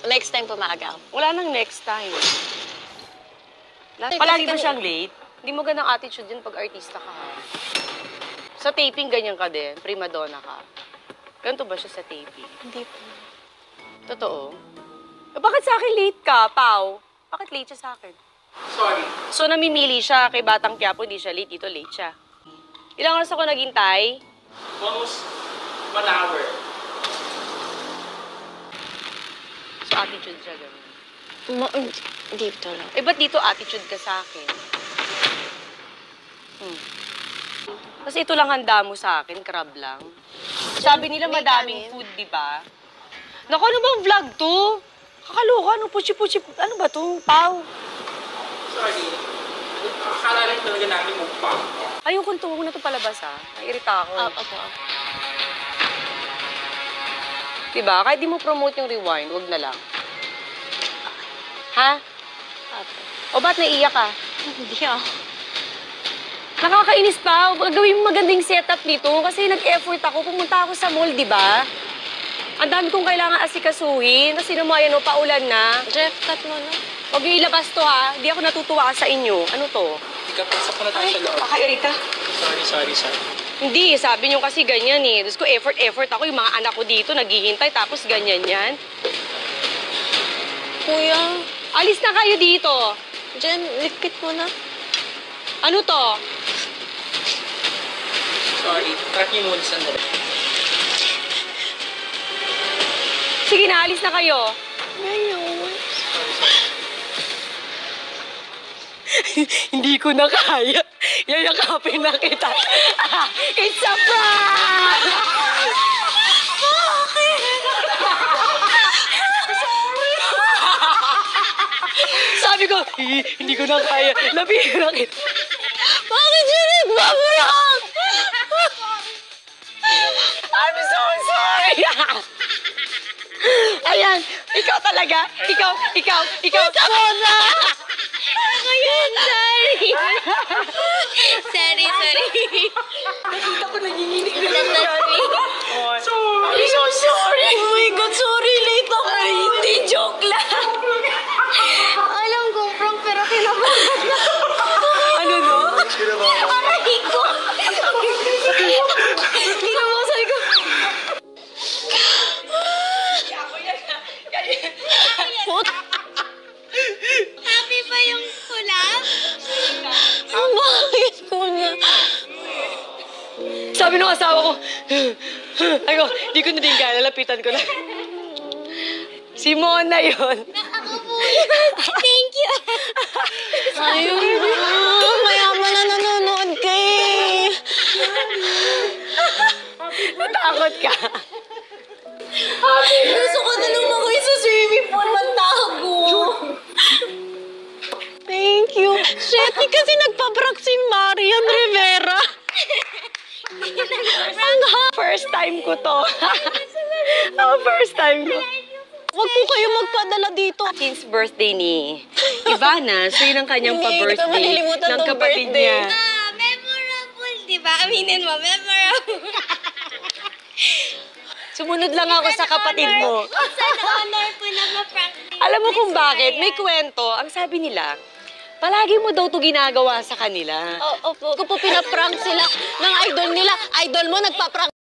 Next time pumaga. Wala nang next time. Palagi ba siyang late? Hindi mo ganang attitude yun pag artista ka, ha? Sa taping, ganyan ka din. Prima donna ka. Ganito ba siya sa taping? Hindi po. Totoo? Bakit sa akin late ka, Pao? Bakit late siya sa akin? Sorry. So, namimili siya kay Batang Quiapo, hindi siya late. Dito, late siya. Ilang oras ako naghintay? Almost 1 hour. So, attitude siya ganun. Dito lang. Eh, ba't dito attitude ka sa akin? Tapos ito lang handa mo sa akin, crab lang. Sabi nila may madaming kanin. food, di ba? Naku, ano bang vlog to? Kakaloka, ano, puchi-puchi, ano ba to, Pao? Sorry. Akala rin talaga namin mukbang. Ayokong tuwag na to palabas, ha? Nairita ako. Opo. Diba? Kahit di mo promote yung rewind, wag na lang. Ha? Opo. O ba't naiiyak ka? Hindi ako. Nakakainis pa. Gawin mo magandang setup nito kasi nag-effort ako. Pumunta ako sa mall, di ba? Ang dami kong kailangan asikasuhin. Kasi naman, yan, paulan na. Jeff, cut mo na. Huwag yung ilabas to, ha? Di ako natutuwa sa inyo. Ano to? Hindi ka pasok na tayo sa loob. Kakairita. Sorry. Hindi, sabi niyo kasi ganyan eh. Tapos ko effort ako. Yung mga anak ko dito naghihintay tapos ganyan yan. Kuya, Alis na kayo dito. Jen, likpit mo na. Ano to? Sorry. Track niyo muna sandali. Sige na, alis na kayo. Ngayon. Hindi ko na kaya. Yayakapin na kita. It's a prank! Sabi ko, hindi ko na kaya. Labihin na kita. Bakit yun nagbabayak? I'm so sorry. Ayan, ikaw talaga. Ikaw. Mona! Ngayon, sorry. Sorry. Nakita ko nanginginig na I'm sorry. I'm so sorry. Oh my God, sorry. Late ako. Ay, hindi, joke lang. Alam ko, prank, pero kinabahan na. Ano no? Aray ko. Kinabasan ko. Happy ba yung kulap? Bakit ko na? Sabi ng asawa ko, ay ko, di ko na din kaya, lalapitan ko lang. Si Mona yun. Ako po yun. Thank you. Ayun na. Mayaman na nanonood ka eh. Natakot ka. Gusto ko na lumakoy sa swimming pool. Magtago. Thank you. Shit, kasi nagpa-prank si Marian Rivera. First time ko to. First time ko. Huwag po kayo magpadala dito. Since birthday ni Ivana, so yun ang kanyang Hindi kita pa-birthday malilimutan ng tong kapatid birthday. niya. Memorable, di ba? Aminin mo, memorable. Sumunod lang ako sa kapatid mo. Sana honor po na ma-prank din. Alam mo kung bakit? May kwento. Ang sabi nila, palagi mo daw to ginagawa sa kanila. Opo, kung po pinaprank sila ng idol nila, idol mo nagpa-prank